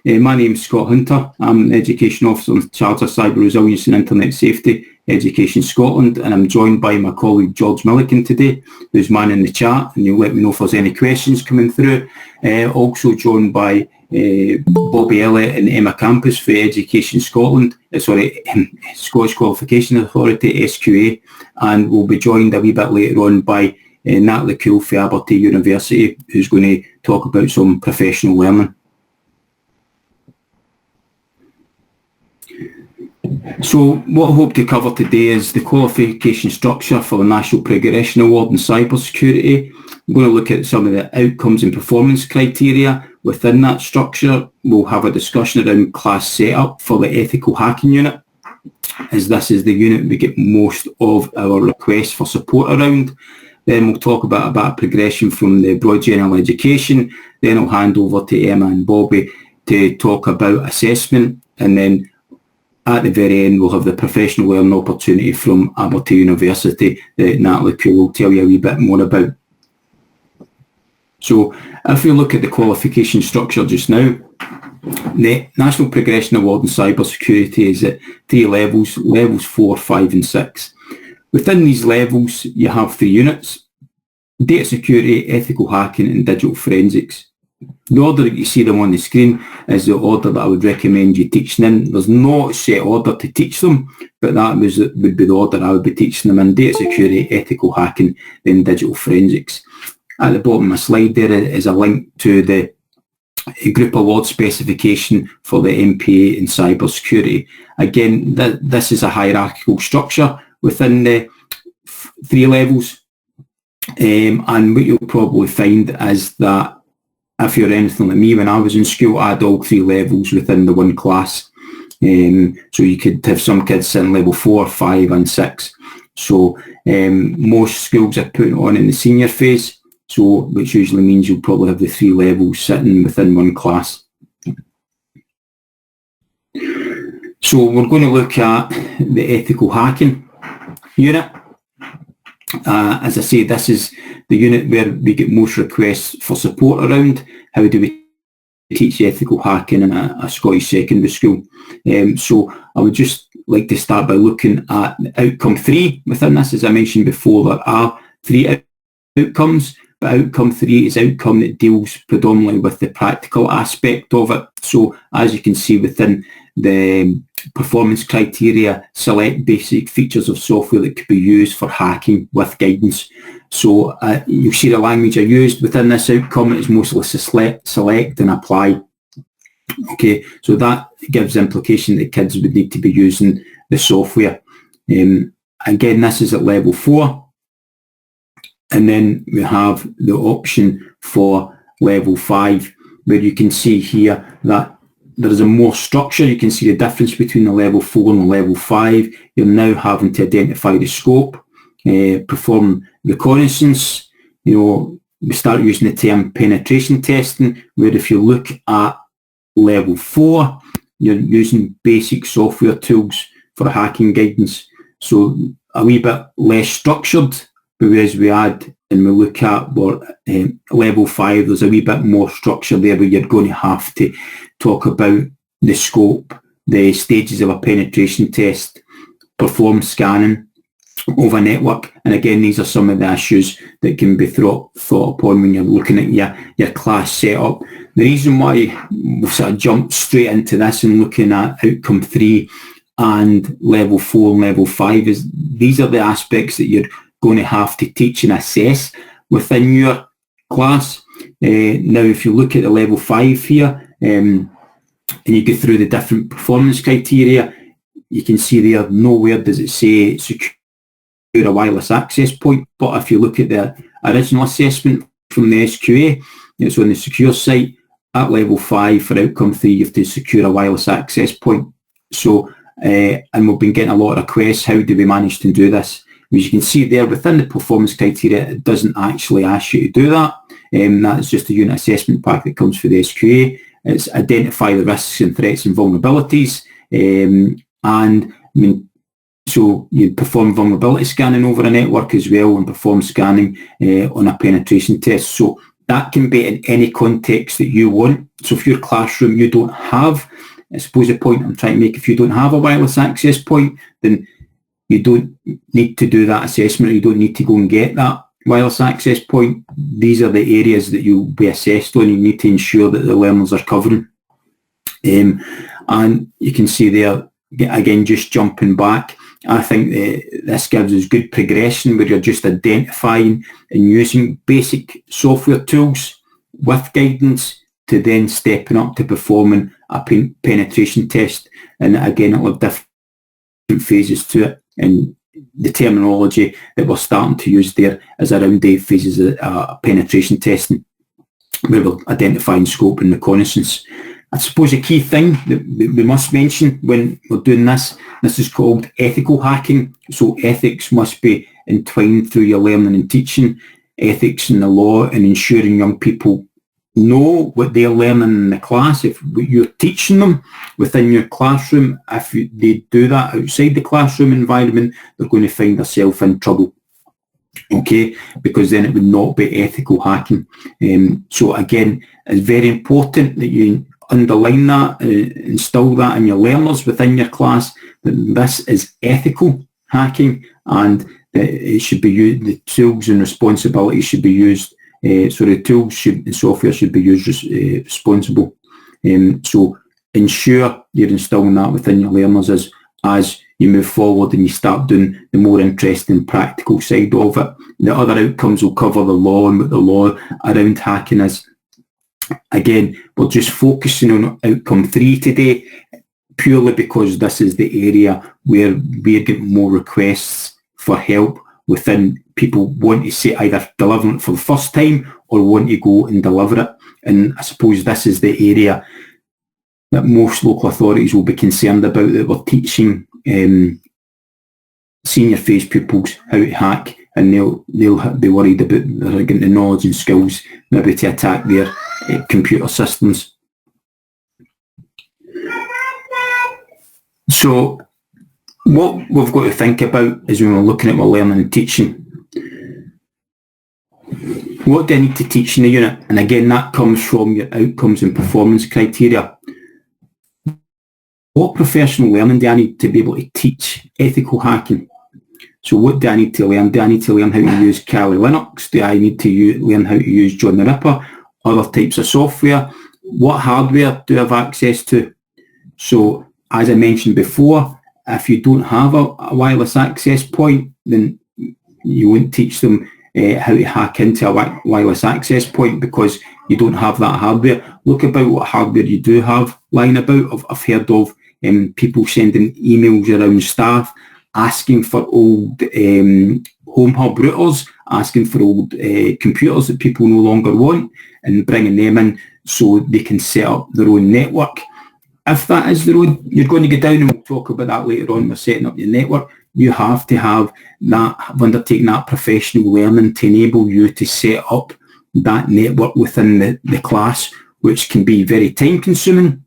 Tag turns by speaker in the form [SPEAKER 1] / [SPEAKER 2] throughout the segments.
[SPEAKER 1] My name is Scott Hunter. I'm an Education Officer in charge of Cyber Resilience and Internet Safety, Education Scotland, and I'm joined by my colleague George Milliken today, who's manning the chat, and he'll let me know if there's any questions coming through. Also joined by Bobby Elliott and Emma Campus for Education Scotland, Scottish Qualification Authority, SQA, and we'll be joined a wee bit later on by Natalie Cool for Abertay University, who's going to talk about some professional learning. So what I hope to cover today is the qualification structure for the National Progression Award in Cyber Security. I'm going to look at some of the outcomes and performance criteria within that structure. We'll have a discussion around class setup for the ethical hacking unit, as this is the unit we get most of our requests for support around. Then we'll talk about a bit of progression from the broad general education. Then I'll hand over to Emma and Bobby to talk about assessment, and then at the very end we'll have the professional learning opportunity from Abertay University that Natalie Cool will tell you a wee bit more about. So if we look at the qualification structure just now, the National Progression Award in Cyber Security is at 3 levels, levels 4, 5 and 6. Within these levels you have 3 units: data security, ethical hacking and digital forensics. The order that you see them on the screen is the order that I would recommend you teaching in. There's no set order to teach them, but that would be the order I would be teaching them in: data security, ethical hacking, then digital forensics. At the bottom of my slide there is a link to the group award specification for the NPA in Cyber Security. Again, this is a hierarchical structure within the 3 levels, and what you'll probably find is that if you're anything like me, when I was in school, I had all 3 levels within the one class. So you could have some kids sitting level 4, 5 and 6. So most schools are putting on in the senior phase, so which usually means you'll probably have the 3 levels sitting within one class. So we're going to look at the ethical hacking unit. As I say, this is the unit where we get most requests for support around. How do we teach ethical hacking in a Scottish secondary school? So I would just like to start by looking at outcome 3 within this. As I mentioned before, there are 3 outcomes, but outcome 3 is outcome that deals predominantly with the practical aspect of it. So as you can see within the performance criteria, select basic features of software that could be used for hacking with guidance. So you'll see the language I used within this outcome is mostly select and apply. Okay, so that gives the implication that kids would need to be using the software. Again, this is at level 4. And then we have the option for level 5, where you can see here that there is a more structure. You can see the difference between the level 4 and the level 5. You're now having to identify the scope, perform reconnaissance. We start using the term penetration testing, where if you look at level 4, you're using basic software tools for hacking guidance. So a wee bit less structured, whereas we add and we look at level 5, there's a wee bit more structure there, where you're going to have to talk about the scope, the stages of a penetration test, perform scanning of a network. And again, these are some of the issues that can be thought upon when you're looking at your class setup. The reason why we've sort of jumped straight into this and looking at outcome 3 and level 4 and level 5 is these are the aspects that you're going to have to teach and assess within your class. Now, if you look at the level 5 here, and you go through the different performance criteria, you can see there nowhere does it say secure a wireless access point. But if you look at the original assessment from the SQA, it's on the secure site. At level 5 for outcome 3, you have to secure a wireless access point. So, and we've been getting a lot of requests. How do we manage to do this? As you can see there, within the performance criteria, it doesn't actually ask you to do that. That's just a unit assessment pack that comes for the SQA. It's identify the risks and threats and vulnerabilities. So you perform vulnerability scanning over a network as well, and perform scanning on a penetration test. So that can be in any context that you want. So if your classroom, you don't have, I suppose the point I'm trying to make, if you don't have a wireless access point, then you don't need to do that assessment, or you don't need to go and get that wireless access point. These are the areas that you'll be assessed on. You need to ensure that the learners are covering. And you can see there, again, just jumping back, I think this gives us good progression where you're just identifying and using basic software tools with guidance to then stepping up to performing a penetration test. And again, it'll have different phases to it. And the terminology that we're starting to use there is around 8 phases of penetration testing, where we're identifying scope and reconnaissance. I suppose a key thing that we must mention when we're doing this is called ethical hacking. So ethics must be entwined through your learning and teaching, ethics in the law, and ensuring young people know what they're learning in the class. If you're teaching them within your classroom, if they do that outside the classroom environment, they're going to find themselves in trouble. Okay, because then it would not be ethical hacking. So again, it's very important that you underline that, install that in your learners within your class, that this is ethical hacking, and that it should be used, the tools and responsibilities should be used, so the tools and software should be used responsible. So ensure you're installing that within your learners as you move forward and you start doing the more interesting practical side of it. The other outcomes will cover the law and what the law around hacking is. Again, we're just focusing on outcome 3 today, purely because this is the area where we're getting more requests for help within people want to say either deliver it for the first time or want to go and deliver it. And I suppose this is the area that most local authorities will be concerned about, that we're teaching senior phase pupils how to hack, and they'll be worried about they're getting the knowledge and skills maybe to attack their computer systems. So what we've got to think about is when we're looking at our learning and teaching, what do I need to teach in the unit? And again, that comes from your outcomes and performance criteria. What professional learning do I need to be able to teach ethical hacking? So what do I need to learn? Do I need to learn how to use Kali Linux? Do I need to learn how to use John the Ripper? Other types of software? What hardware do I have access to? So as I mentioned before, if you don't have a wireless access point, then you won't teach them how to hack into a wireless access point because you don't have that hardware. Look about what hardware you do have lying about. I've heard of people sending emails around staff asking for old home hub routers, asking for old computers that people no longer want, and bringing them in so they can set up their own network. If that is the road you're going to go down, and we'll talk about that later on, we're setting up your network, you have to have undertaken that professional learning to enable you to set up that network within the class, which can be very time consuming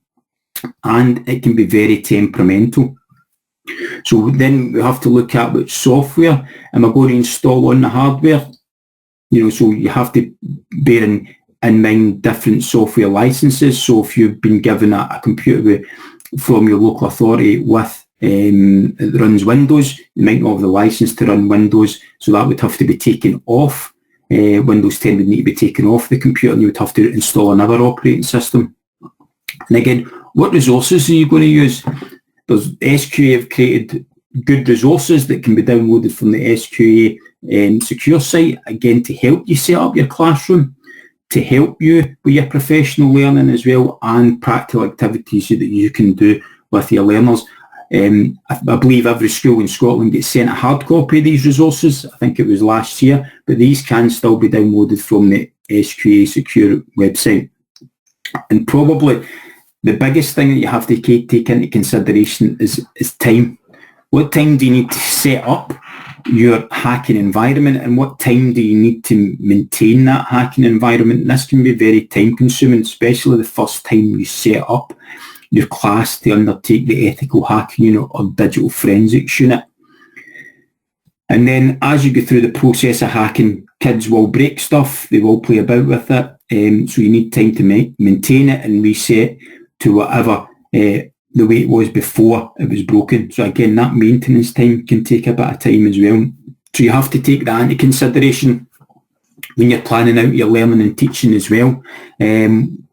[SPEAKER 1] and it can be very temperamental. So then we have to look at what software am I going to install on the hardware. So you have to bear in mind different software licenses. So if you've been given a computer from your local authority with it runs Windows, you might not have the license to run Windows, so that would have to be taken off. Windows 10 would need to be taken off the computer, and you would have to install another operating system. And again, what resources are you going to use? There's SQA have created good resources that can be downloaded from the SQA secure site, again, to help you set up your classroom, to help you with your professional learning as well, and practical activities that you can do with your learners. I believe every school in Scotland gets sent a hard copy of these resources. I think it was last year, but these can still be downloaded from the SQA secure website. And probably the biggest thing that you have to take into consideration is time. What time do you need to set up your hacking environment, and what time do you need to maintain that hacking environment? And this can be very time consuming, especially the first time you set up your class to undertake the ethical hacking unit or digital forensics unit. And then as you go through the process of hacking, kids will break stuff, they will play about with it, so you need time to maintain it and reset to whatever the way it was before it was broken. So again, that maintenance time can take a bit of time as well. So you have to take that into consideration when you're planning out your learning and teaching as well. When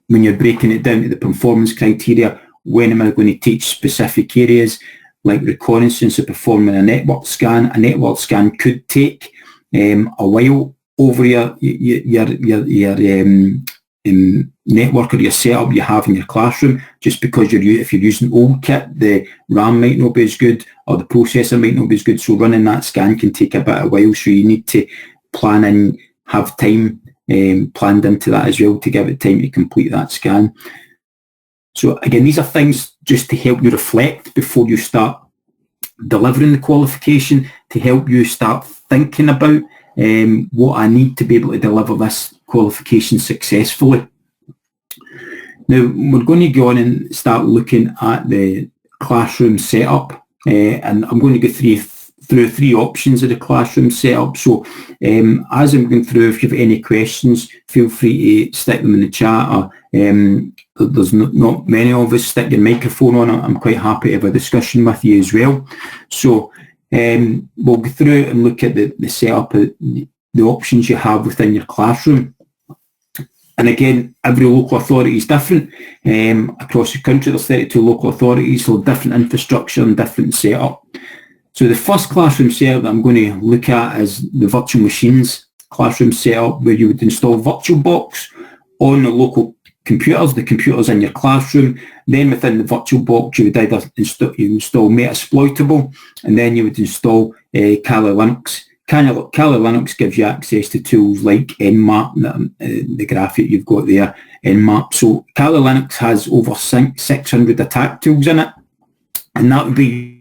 [SPEAKER 1] you're breaking it down to the performance criteria, when am I going to teach specific areas like reconnaissance or performing a network scan? A network scan could take a while over your network or your setup you have in your classroom, just because if you're using old kit, the RAM might not be as good or the processor might not be as good, so running that scan can take a bit of a while, so you need to plan and have time planned into that as well to give it time to complete that scan. So again, these are things just to help you reflect before you start delivering the qualification, to help you start thinking about what I need to be able to deliver this qualification successfully. Now, we're going to go on and start looking at the classroom setup, and I'm going to go through three options of the classroom setup. So as I'm going through, if you have any questions, feel free to stick them in the chat, or there's not many of us, stick your microphone on. I'm quite happy to have a discussion with you as well. So we'll go through and look at the setup, the options you have within your classroom. And again, every local authority is different. Across the country, there's 32 local authorities, so different infrastructure and different setup. So the first classroom setup that I'm going to look at is the virtual machines classroom setup, where you would install VirtualBox on the local computers, the computers in your classroom. Then within the VirtualBox, you would either install Metasploitable, and then you would install Kali Linux. Kali Linux gives you access to tools like Nmap, the graphic you've got there, Nmap. So Kali Linux has over 600 attack tools in it, and that would be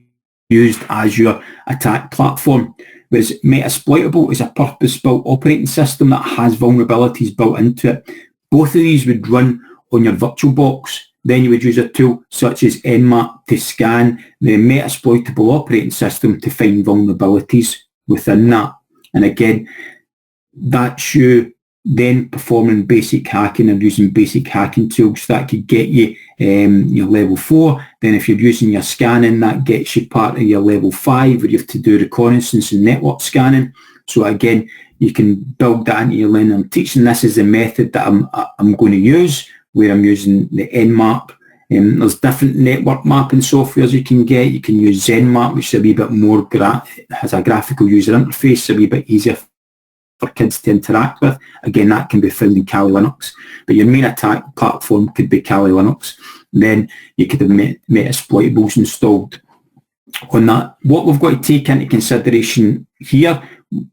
[SPEAKER 1] used as your attack platform. Whereas Metasploitable is a purpose-built operating system that has vulnerabilities built into it. Both of these would run on your VirtualBox. Then you would use a tool such as Nmap to scan the Metasploitable operating system to find vulnerabilities within that. And again, that's you then performing basic hacking or using basic hacking tools. That could get you your level 4. Then if you're using your scanning, that gets you part of your level 5, where you have to do reconnaissance and network scanning. So again, you can build that into your learning and teaching. This is the method that I'm going to use, where I'm using the Nmap. There's different network mapping softwares you can get. You can use ZenMap, which is a wee bit more, has a graphical user interface, a wee bit easier for kids to interact with. Again, that can be found in Kali Linux. But your main attack platform could be Kali Linux. Then you could have Metasploitables installed on that. What we've got to take into consideration here,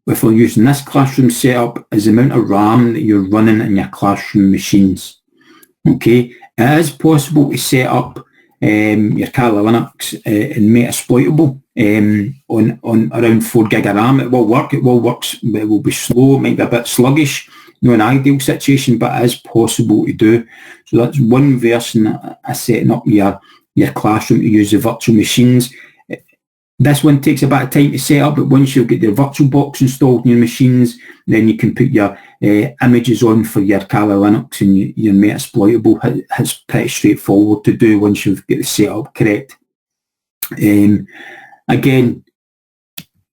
[SPEAKER 1] if we're using this classroom setup, is the amount of RAM that you're running in your classroom machines. Okay, it is possible to set up your Kali Linux and Metasploitable on around 4 gig of RAM. It will work, but it will be slow, it might be a bit sluggish, not an ideal situation, but it is possible to do. So that's one version of setting up your classroom to use the virtual machines. This one takes a bit of time to set up, but once you've got the VirtualBox installed in your machines, then you can put your images on for your Kali Linux and your Metasploitable. It's pretty straightforward to do once you've got the setup correct. Again,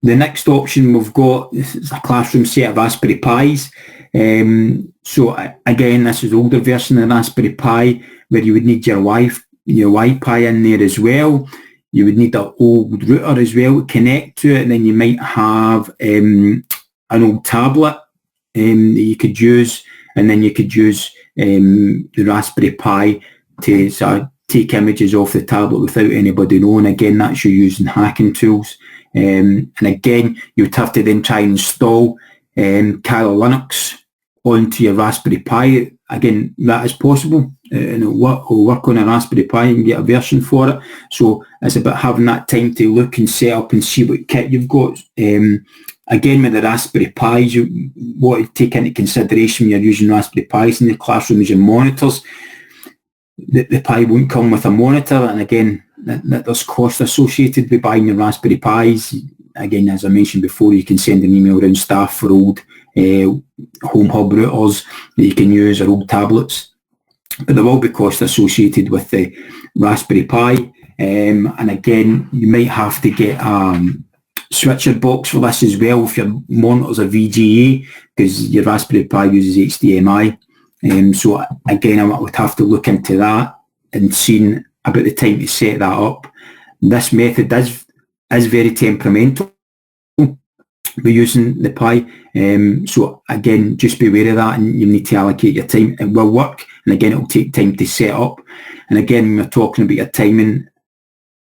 [SPEAKER 1] the next option we've got is a classroom set of Raspberry Pis. So again, this is an older version of Raspberry Pi, where you would need your Wi-Fi in there as well. You would need an old router as well to connect to it, and then you might have an old tablet that you could use, and then you could use the Raspberry Pi to sort of take images off the tablet without anybody knowing. Again, that's you using hacking tools. And again, you would have to then try and install Kali Linux onto your Raspberry Pi. Again, that is possible, and it'll work on a Raspberry Pi and get a version for it. So it's about having that time to look and set up and see what kit you've got. Again, with the Raspberry Pis, what you take into consideration when you're using Raspberry Pis in the classroom is your monitors. The Pi won't come with a monitor, and again, there's cost associated with buying your Raspberry Pis. Again, as I mentioned before, you can send an email around staff for old home hub routers that you can use, or old tablets. But there will be costs associated with the Raspberry Pi, and again, you might have to get switcher box for this as well if your monitor's a VGA, because your Raspberry Pi uses HDMI. So again, I would have to look into that and see about the time to set that up. This method is very temperamental by using the Pi. So again, just be aware of that, and you need to allocate your time. It will work, and again, it will take time to set up. And again, when we're talking about your timing,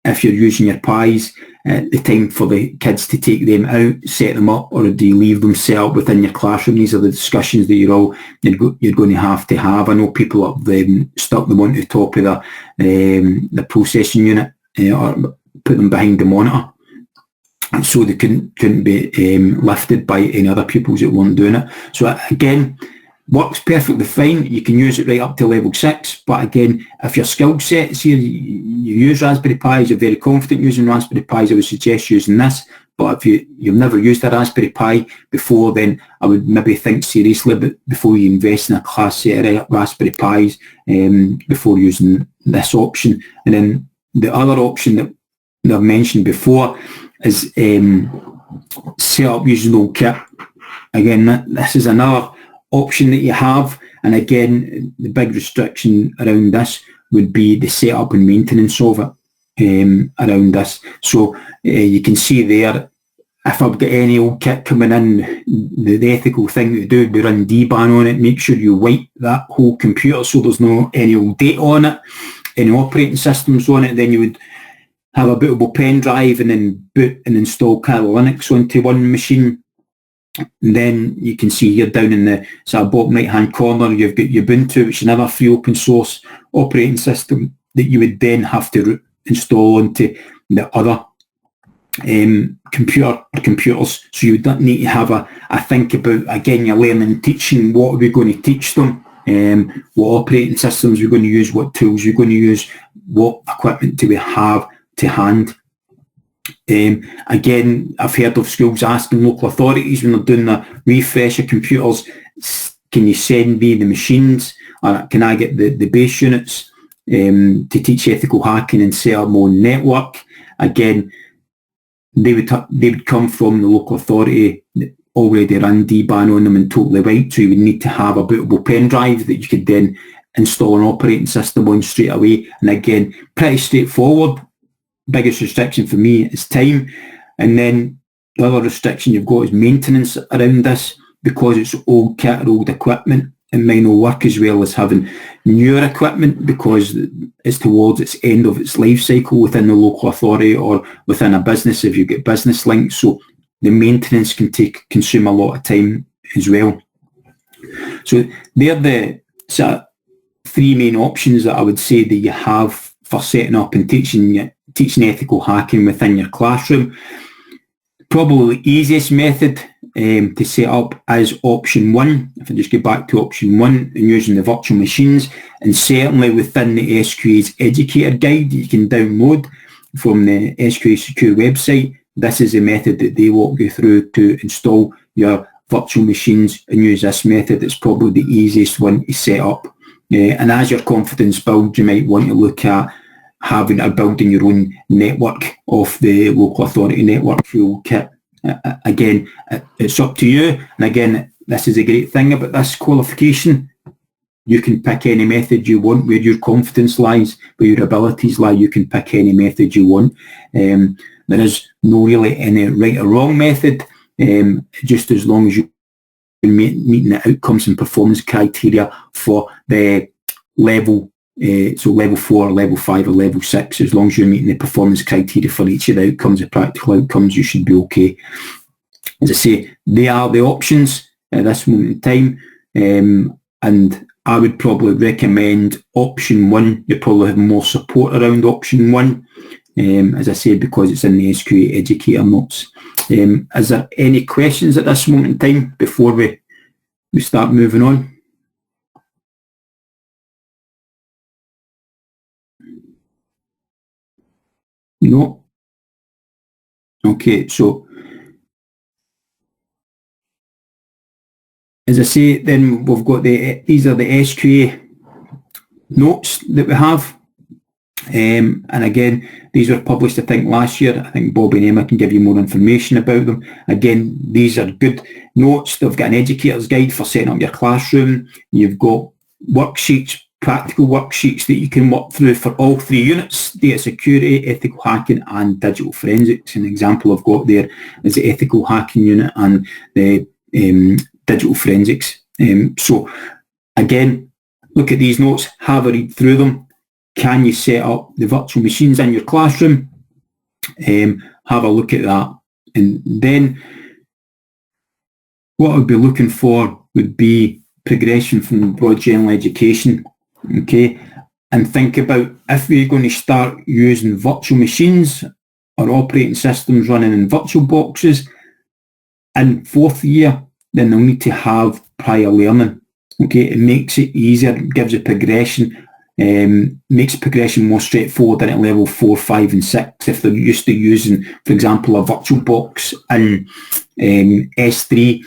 [SPEAKER 1] if you're using your Pis, the time for the kids to take them out, set them up, or do you leave them set up within your classroom? These are the discussions that you're going to have. I know people have stuck them onto the top of the processing unit, or put them behind the monitor, so they couldn't be lifted by any other pupils that weren't doing it. So again, works perfectly fine. You can use it right up to level 6, but again, if your skill set is here, you use Raspberry Pis, you're very confident using Raspberry Pis, I would suggest using this. But if you've never used a Raspberry Pi before, then I would maybe think seriously before you invest in a class set of Raspberry Pis, before using this option. And then the other option that I've mentioned before is set up using old kit. Again, this is another option that you have, and again, the big restriction around this would be the setup and maintenance of it around this. So you can see there, if I've got any old kit coming in, the ethical thing to do would be run DBAN on it. Make sure you wipe that whole computer so there's no any old data on it, any operating systems on it. Then you would have a bootable pen drive, and then boot and install Kali Linux onto one machine. And then you can see here down in the bottom right hand corner, you've got Ubuntu, which is another free open source operating system that you would then have to install onto the other computers. So you would need to have a think about, again, your learning and teaching. What are we going to teach them? What operating systems we're going to use? What tools we're going to use? What equipment do we have to hand? Again, I've heard of schools asking local authorities when they're doing the refresh of computers, can you send me the machines, or can I get the base units to teach ethical hacking and set up my own network? Again, they would come from the local authority that already run DBAN on them and totally right, so you would need to have a bootable pen drive that you could then install an operating system on straight away. And again, pretty straightforward. Biggest restriction for me is time, and then the other restriction you've got is maintenance around this, because it's old kit or old equipment. It might not work as well as having newer equipment, because it's towards its end of its life cycle within the local authority or within a business if you get business links. So the maintenance can consume a lot of time as well. So they're the sort of three main options that I would say that you have for setting up and teaching ethical hacking within your classroom. Probably the easiest method to set up is option 1. If I just go back to option 1 and using the virtual machines, and certainly within the SQA's educator guide you can download from the SQA Security website, this is the method that they walk you through to install your virtual machines, and use this method. It's probably the easiest one to set up. And as your confidence builds, you might want to look at having or building your own network of the local authority network fuel kit. Again, it's up to you. And again, this is a great thing about this qualification. You can pick any method you want. Where your confidence lies, where your abilities lie, you can pick any method you want. There is no really any right or wrong method, just as long as you meeting the outcomes and performance criteria for the level, so level 4, level 5 or level 6, as long as you're meeting the performance criteria for each of the outcomes, the practical outcomes, you should be okay. As I say, they are the options at this moment in time, and I would probably recommend option 1. You probably have more support around option 1, as I said, because it's in the SQA educator notes. Is there any questions at this moment in time before we start moving on? No? Okay, so as I say, then we've got these are the SQA notes that we have. And again, these were published, I think, last year. I think Bobby and Emma can give you more information about them. Again, these are good notes. They've got an educator's guide for setting up your classroom. You've got worksheets, practical worksheets that you can work through for all three units: data security, ethical hacking and digital forensics. An example I've got there is the ethical hacking unit and the digital forensics. So again, look at these notes, have a read through them. Can you set up the virtual machines in your classroom? Have a look at that. And then what I'd be looking for would be progression from broad general education. Okay, and think about if we're going to start using virtual machines or operating systems running in virtual boxes in fourth year, then they'll need to have prior learning. Okay, it makes it easier, it gives a progression, makes progression more straightforward than at level 4, 5 and 6. If they're used to using, for example, a virtual box in S3,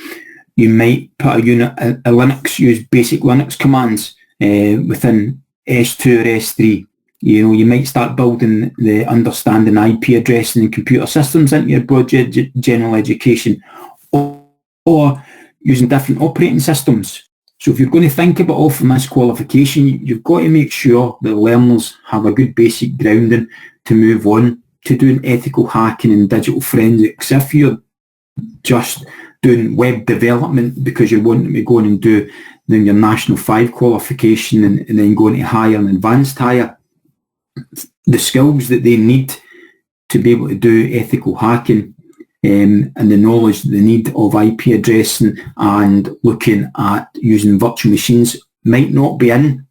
[SPEAKER 1] you might put a unit, a Linux, use basic Linux commands within S2 or S3. You know, you might start building the understanding IP addressing and computer systems into your broad general education, or using different operating systems. So if you're going to think about offering this qualification, you've got to make sure that learners have a good basic grounding to move on to doing ethical hacking and digital forensics. If you're just doing web development because you're wanting to go in and do then your National 5 qualification and then going to higher and advanced higher, the skills that they need to be able to do ethical hacking and the knowledge that they need of IP addressing and looking at using virtual machines might not be in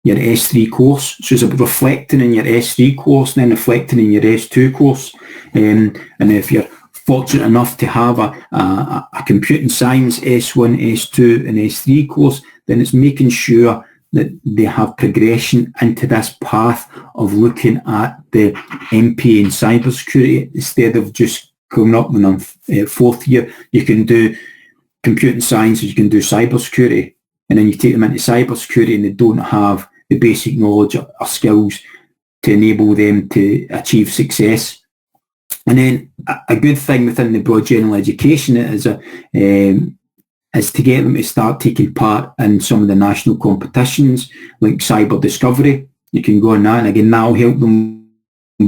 [SPEAKER 1] your S3 course. So it's reflecting in your S3 course and then reflecting in your S2 course. And if you're fortunate enough to have a computing science S1, S2 and S3 course, then it's making sure that they have progression into this path of looking at the NPA and cyber security instead of just coming up when I'm fourth year. You can do computing science, you can do cyber security, and then you take them into cyber security and they don't have the basic knowledge or skills to enable them to achieve success. And then a good thing within the broad general education is to get them to start taking part in some of the national competitions like cyber discovery. You can go on that, and again that'll help them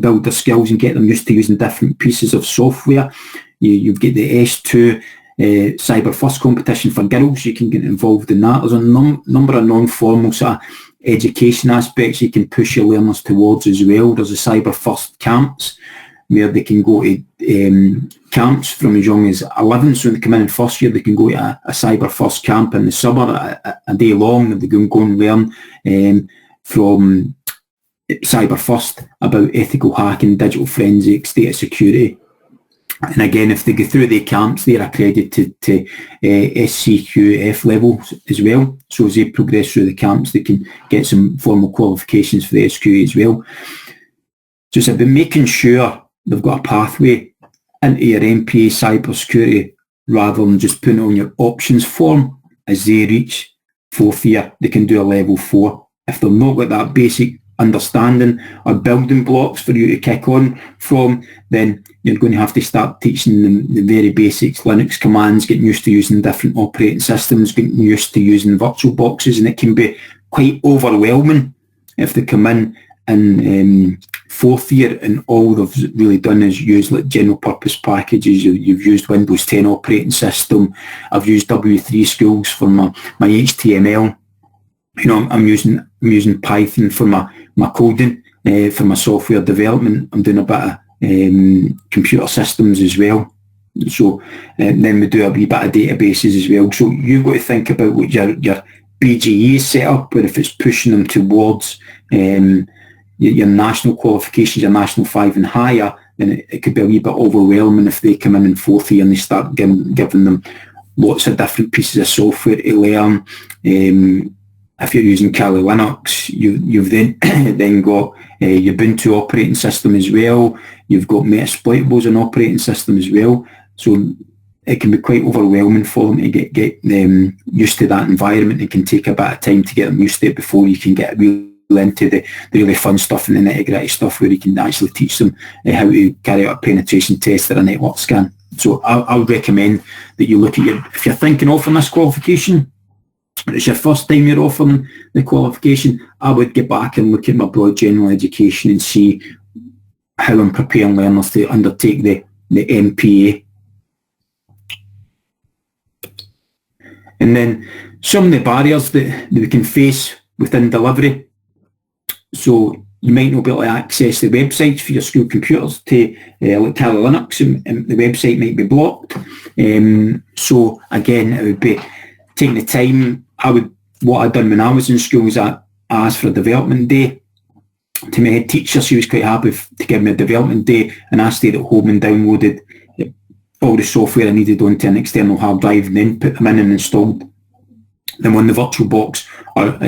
[SPEAKER 1] build their skills and get them used to using different pieces of software. You've got the S2 Cyber First competition for girls. You can get involved in that. There's a number of non-formal sort of education aspects you can push your learners towards as well. There's the Cyber First camps where they can go to camps from as young as 11. So when they come in first year, they can go to a Cyber First camp in the summer, a day long, and they can go and learn from Cyber First about ethical hacking, digital forensics, data security. And again, if they go through the camps, they're accredited to SQF level as well. So as they progress through the camps, they can get some formal qualifications for the SQA as well. So it's about making sure they've got a pathway into your NPA Cyber Security rather than just putting it on your options form. As they reach fourth year, they can do a level 4. If they've not got that basic understanding or building blocks for you to kick on from, then you're going to have to start teaching them the very basics, Linux commands, getting used to using different operating systems, getting used to using virtual boxes, and it can be quite overwhelming if they come in fourth year and all they've really done is use like general purpose packages. You've used Windows 10 operating system. I've used W3 Schools for my HTML. You know, I'm using Python for my coding, for my software development. I'm doing a bit of computer systems as well. So then we do a wee bit of databases as well. So you've got to think about what your BGE is set up, where if it's pushing them towards your national qualifications, your National 5 and higher, then it could be a wee bit overwhelming if they come in fourth year and they start giving them lots of different pieces of software to learn. If you're using Kali Linux, you've then got your Ubuntu operating system as well. You've got Metasploitables an operating system as well. So it can be quite overwhelming for them to get used to that environment. It can take a bit of time to get them used to it before you can get really into the really fun stuff and the nitty-gritty stuff where you can actually teach them how to carry out a penetration test or a network scan. So I would recommend that you look at if you're thinking of offering this qualification, it's your first time you're offering the qualification, I would get back and look at my broad general education and see how I'm preparing learners to undertake the NPA. And then some of the barriers that we can face within delivery. So you might not be able to access the websites for your school computers to like Kali Linux, and the website might be blocked. So again, it would be taking the time. What I'd done when I was in school was I asked for a development day to my head teacher. She was quite happy to give me a development day, and I stayed at home and downloaded all the software I needed onto an external hard drive and then put them in and installed them on the VirtualBox, or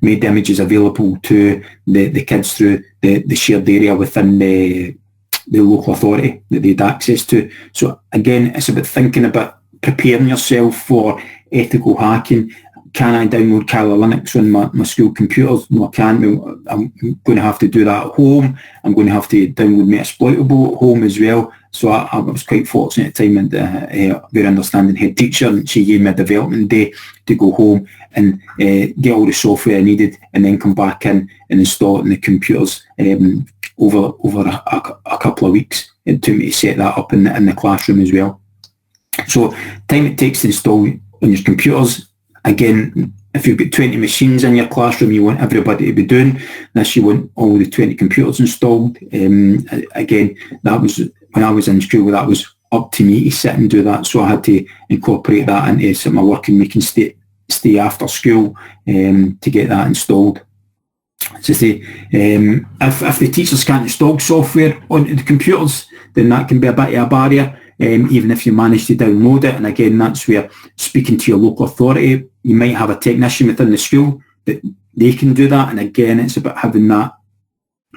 [SPEAKER 1] made the images available to the kids through the shared area within the local authority that they had access to. So again, it's about thinking about preparing yourself for ethical hacking. Can I download Kali Linux on my school computers? No, I can't. I'm going to have to do that at home. I'm going to have to download Metasploitable at home as well. So I was quite fortunate at the time, and a very understanding head teacher, and she gave me a development day to go home and get all the software I needed, and then come back in and install it in the computers over a couple of weeks. It took me to set that up in the classroom as well. So time it takes to install on your computers. Again, if you've got 20 machines in your classroom, you want everybody to be doing this. You want all the 20 computers installed. Again, that was when I was in school. That was up to me to sit and do that. So I had to incorporate that into some of my work and making stay after school to get that installed. So say, if the teachers can't install software onto the computers, then that can be a bit of a barrier. Even if you manage to download it. And again, that's where speaking to your local authority, you might have a technician within the school that they can do that. And again, it's about having that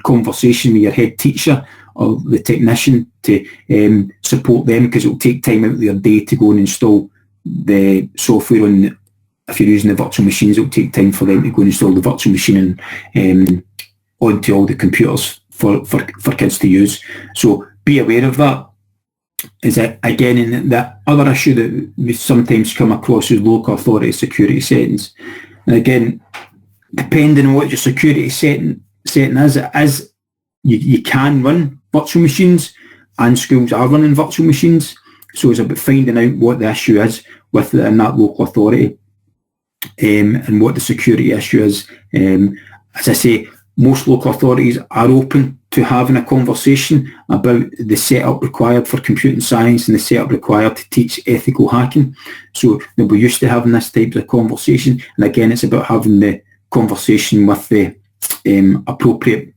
[SPEAKER 1] conversation with your head teacher or the technician to support them, because it'll take time out of their day to go and install the software on. If you're using the virtual machines, it'll take time for them to go and install the virtual machine and onto all the computers for kids to use. So be aware of that. Is that again, in the other issue that we sometimes come across is local authority security settings. And again, depending on what your security setting is, you can run virtual machines, and schools are running virtual machines. So it's about finding out what the issue is within that local authority, and what the security issue is. As I say, most local authorities are open to having a conversation about the setup required for computing science and the setup required to teach ethical hacking. So they'll be used to having this type of conversation. And again, it's about having the conversation with the appropriate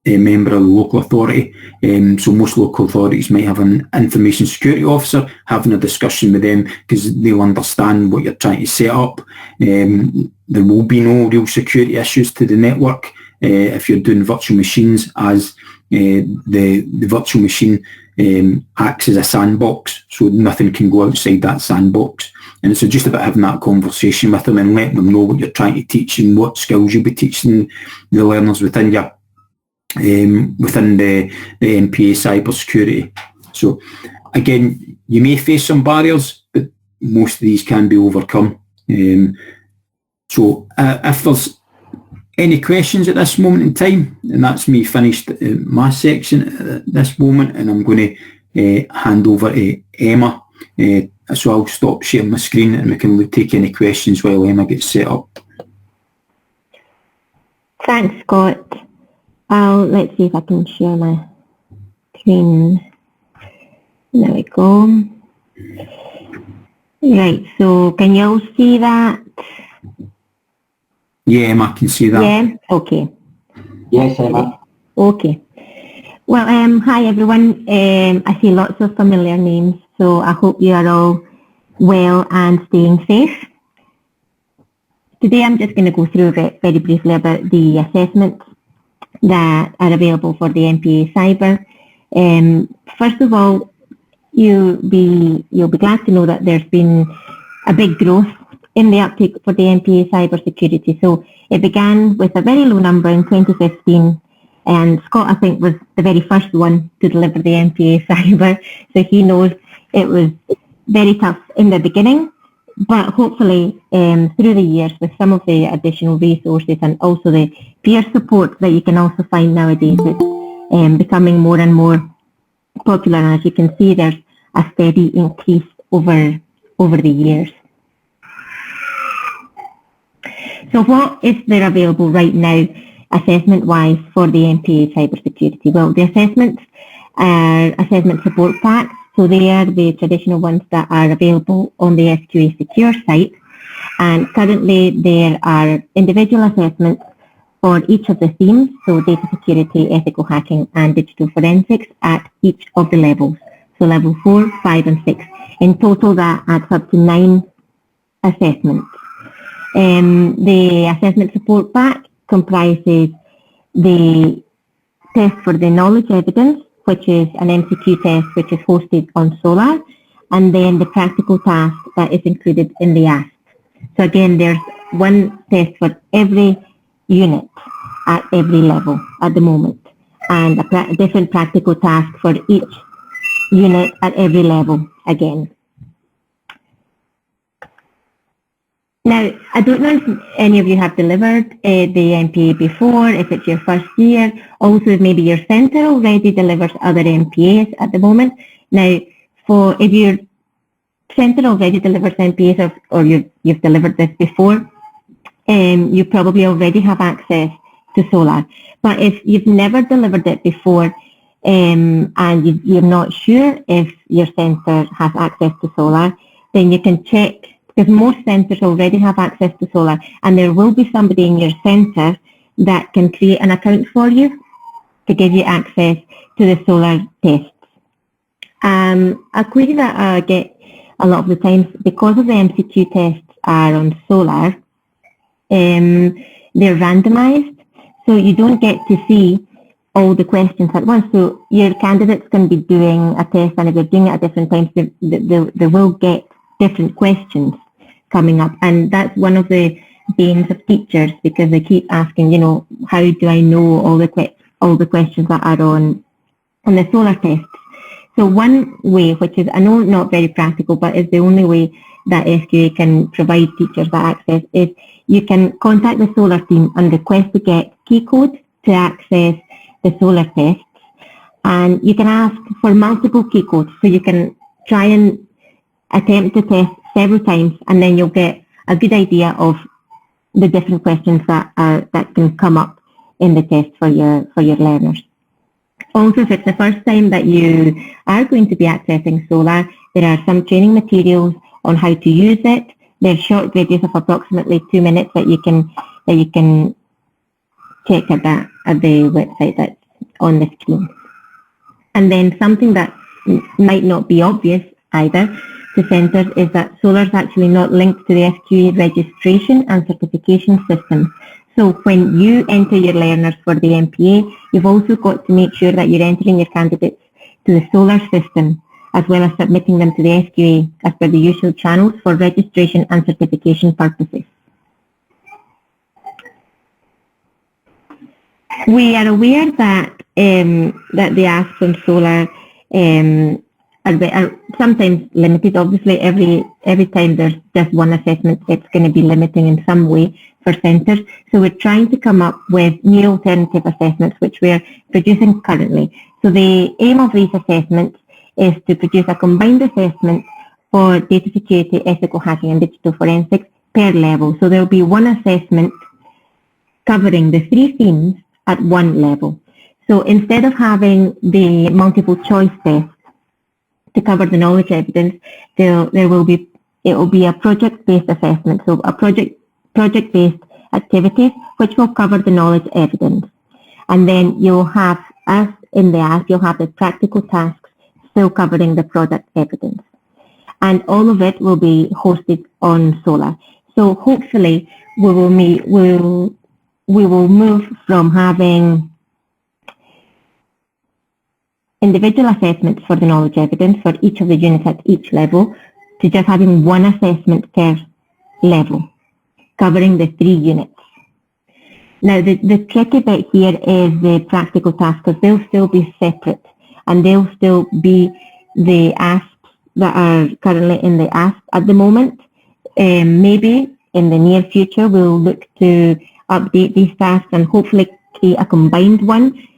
[SPEAKER 1] member of the local authority. So most local authorities might have an information security officer, having a discussion with them, because they'll understand what you're trying to set up. There will be no real security issues to the network if you're doing virtual machines, as the virtual machine acts as a sandbox, so nothing can go outside that sandbox. And it's just about having that conversation with them and letting them know what you're trying to teach and what skills you'll be teaching the learners within your within the NPA Cyber Security. So again, you may face some barriers, but most of these can be overcome. So if there's any questions at this moment in time, and that's me finished my section at this moment, and I'm going to hand over to Emma. So I'll stop sharing my screen and we can take any questions while Emma gets set up.
[SPEAKER 2] Thanks, Scott. Let's see if I can share my screen. There we go. Right, so can you all see that?
[SPEAKER 1] Yeah, Emma, I can see that.
[SPEAKER 2] Yeah, okay.
[SPEAKER 3] Yes, Emma.
[SPEAKER 2] Okay. Well, hi everyone. I see lots of familiar names, so I hope you are all well and staying safe. Today I'm just going to go through very briefly about the assessments that are available for the NPA Cyber. First of all, you'll be glad to know that there's been a big growth in the uptake for the NPA Cyber Security. So it began with a very low number in 2015, and Scott, I think, was the very first one to deliver the NPA Cyber, so he knows it was very tough in the beginning, but hopefully through the years, with some of the additional resources and also the peer support that you can also find nowadays, it's becoming more and more popular, and as you can see, there's a steady increase over the years. So what is there available right now, assessment-wise, for the NPA Cybersecurity? Well, the assessments are assessment support packs, so they are the traditional ones that are available on the SQA Secure site, and currently there are individual assessments for each of the themes, so data security, ethical hacking and digital forensics at each of the levels, so level 4, 5 and 6. In total that adds up to 9 assessments. The assessment support pack comprises the test for the knowledge evidence, which is an MCQ test which is hosted on Solar, and then the practical task that is included in the ASP. So again, there's one test for every unit at every level at the moment, and a different practical task for each unit at every level again. Now, I don't know if any of you have delivered the NPA before, if it's your first year. Also, if maybe your centre already delivers other NPAs at the moment. Now, if your centre already delivers NPAs or you've delivered this before, you probably already have access to Solar. But if you've never delivered it before and you're not sure if your centre has access to Solar, then you can check, because most centres already have access to Solar, and there will be somebody in your centre that can create an account for you to give you access to the Solar tests. A query that I get a lot of the times, because of the MCQ tests are on Solar, they're randomised, so you don't get to see all the questions at once. So your candidates can be doing a test, and if they're doing it at different times, they will get different questions coming up, and that's one of the banes of teachers, because they keep asking, how do I know all the questions that are on the Solar tests? So one way, which is, I know, not very practical, but is the only way that SQA can provide teachers that access, is you can contact the Solar team and request to get key code to access the Solar tests, and you can ask for multiple key codes, so you can try and attempt to test several times, and then you'll get a good idea of the different questions that can come up in the test for your learners. Also, if it's the first time that you are going to be accessing Solar, there are some training materials on how to use it. They're short videos of approximately 2 minutes that you can check at the website that's on the screen. And then something that might not be obvious either to centres is that Solar is actually not linked to the SQA registration and certification system. So when you enter your learners for the NPA, you've also got to make sure that you're entering your candidates to the Solar system, as well as submitting them to the SQA as per the usual channels for registration and certification purposes. We are aware that that the asks from Solar are sometimes limited. Obviously, every time there's just one assessment, it's going to be limiting in some way for centres. So we're trying to come up with new alternative assessments, which we're producing currently. So the aim of these assessments is to produce a combined assessment for data security, ethical hacking and digital forensics per level. So there will be one assessment covering the 3 themes at one level. So instead of having the multiple choice test to cover the knowledge evidence, it will be a project-based assessment. So a project-based activities which will cover the knowledge evidence. And then you'll have, as in the ask, you'll have the practical tasks still covering the product evidence. And all of it will be hosted on Solar. So hopefully we will move from having individual assessments for the knowledge evidence for each of the units at each level to just having one assessment per level, covering the 3 units. Now, the tricky bit here is the practical tasks, because they'll still be separate, and they'll still be the asks that are currently in the ask at the moment. Maybe in the near future we'll look to update these tasks and hopefully create a combined one.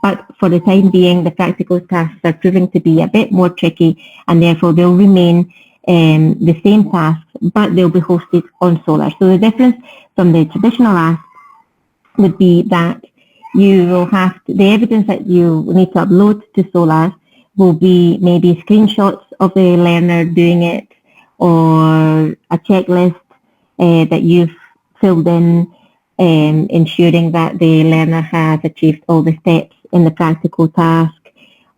[SPEAKER 2] But for the time being, the practical tasks are proving to be a bit more tricky, and therefore they'll remain the same tasks, but they'll be hosted on Solar. So the difference from the traditional ask would be that you will have to, the evidence that you need to upload to Solar will be maybe screenshots of the learner doing it, or a checklist that you've filled in, ensuring that the learner has achieved all the steps in the practical task,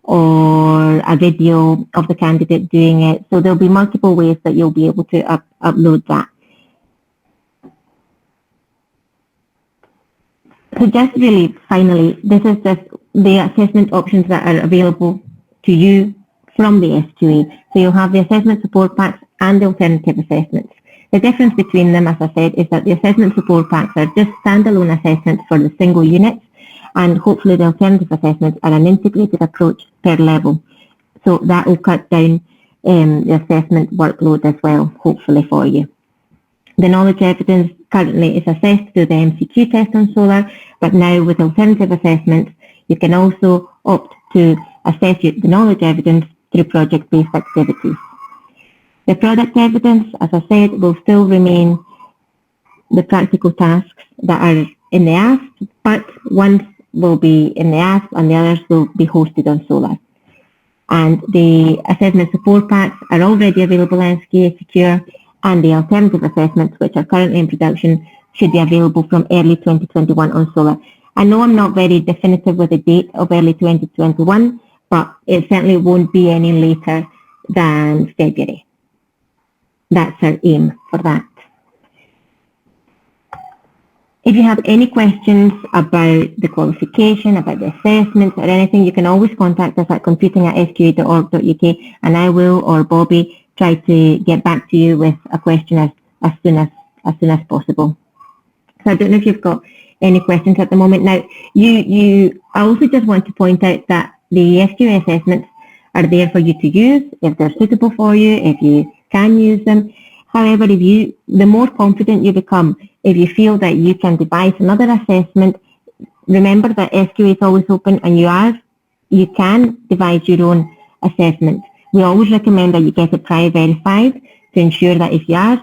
[SPEAKER 2] or a video of the candidate doing it. So there'll be multiple ways that you'll be able to upload that. So just really, finally, this is just the assessment options that are available to you from the SQA. So you'll have the assessment support packs and the alternative assessments. The difference between them, as I said, is that the assessment support packs are just standalone assessments for the single units, and hopefully the alternative assessments are an integrated approach per level. So that will cut down the assessment workload as well, hopefully for you. The knowledge evidence currently is assessed through the MCQ test on Solar, but now with alternative assessments, you can also opt to assess the knowledge evidence through project-based activities. The product evidence, as I said, will still remain the practical tasks that are in the ask, but one will be in the ask and the others will be hosted on Solar. And the assessment support packs are already available on SQA Secure, and the alternative assessments, which are currently in production, should be available from early 2021 on Solar. I know I'm not very definitive with the date of early 2021, but it certainly won't be any later than February. That's our aim for that. If you have any questions about the qualification, about the assessments or anything, you can always contact us at computing@sqa.org.uk, and I will, or Bobby, try to get back to you with a question as soon as possible. So I don't know if you've got any questions at the moment. Now, I also just want to point out that the SQA assessments are there for you to use if they're suitable for you, if you can use them. However, the more confident you become, if you feel that you can devise another assessment, remember that SQA is always open, and you can devise your own assessment. We always recommend that you get it prior verified to ensure that if you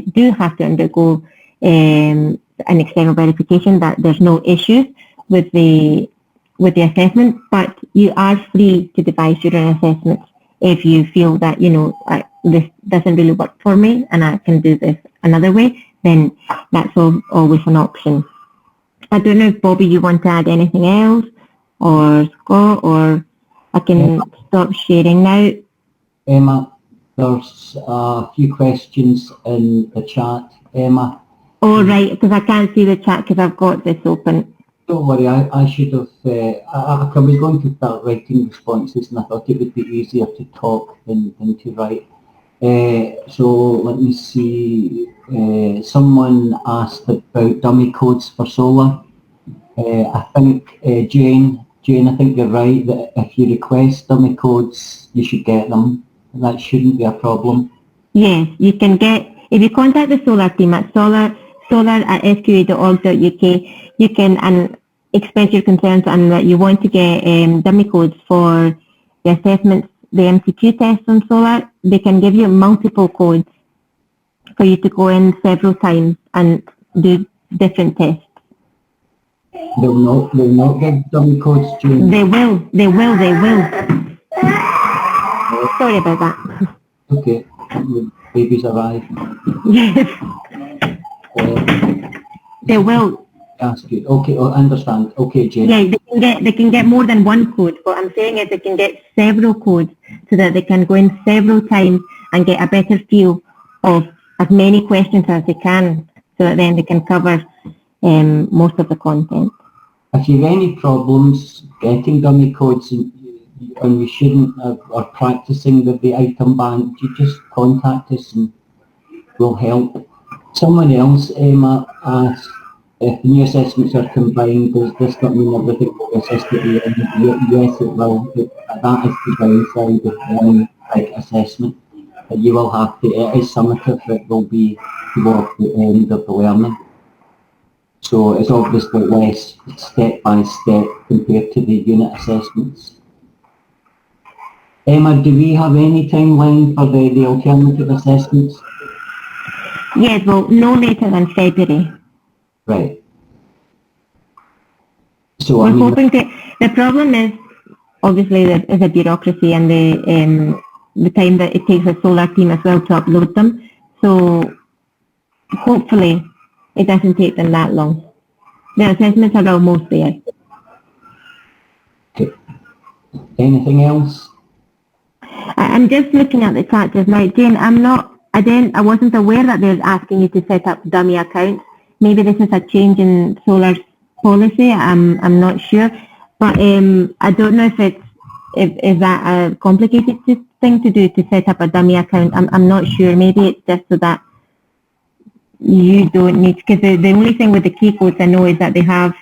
[SPEAKER 2] do have to undergo an external verification, that there's no issues with the assessment, but you are free to devise your own assessments if you feel that, this doesn't really work for me and I can do this another way, then that's always an option. I don't know if, Bobby, you want to add anything else, or Scott, or I can stop sharing now.
[SPEAKER 3] Emma, there's a few questions in the chat, Emma.
[SPEAKER 2] Oh, right, because I can't see the chat because I've got this open.
[SPEAKER 3] Don't worry, I should have, I was going to start writing responses, and I thought it would be easier to talk than to write. So let me see, someone asked about dummy codes for Solar. I think, Jane, I think you're right, that if you request dummy codes, you should get them. That shouldn't be a problem.
[SPEAKER 2] Yes, you can get, if you contact the Solar team at solar@sqa.org.uk, you can express your concerns and that you want to get dummy codes for the assessments, the MCQ tests on Solar. They can give you multiple codes for you to go in several times and do different tests.
[SPEAKER 3] They'll not give dummy codes, Jane?
[SPEAKER 2] They will. Sorry about that.
[SPEAKER 3] Okay, the babies arrive.
[SPEAKER 2] Yes. They will.
[SPEAKER 3] Ask you. Okay, I understand. Okay, Jane.
[SPEAKER 2] Yeah, they can get more than one code. What I'm saying is they can get several codes so that they can go in several times and get a better feel of as many questions as they can, so that then they can cover most of the content.
[SPEAKER 3] if you have any problems getting dummy codes and you shouldn't have, or practicing with the item bank, you just contact us and we'll help. Someone else, Emma, asked if new assessments are combined, does this not mean everything will be assessed at the end? Yes, it will. That is the downside of one big assessment. That you will have to, it is summative, it will be towards the end of the learning. So it's obviously less step by step compared to the unit assessments. Emma, do we have any timeline for the alternative assessments?
[SPEAKER 2] Yes, well, no later than February.
[SPEAKER 3] Right. So
[SPEAKER 2] We're
[SPEAKER 3] I mean,
[SPEAKER 2] hoping to, the problem is obviously there is a bureaucracy and the time that it takes a solar team as well to upload them. So hopefully it doesn't take them that long. The assessments are almost there.
[SPEAKER 3] okay. Anything else?
[SPEAKER 2] I'm just looking at the chapters now. Jane, I wasn't aware that they're asking you to set up dummy accounts. Maybe this is a change in Solar's policy. I'm not sure, but I don't know if is that a complicated thing to do to set up a dummy account. I'm not sure. Maybe it's just so that you don't need, because the only thing with the key codes I know is that they have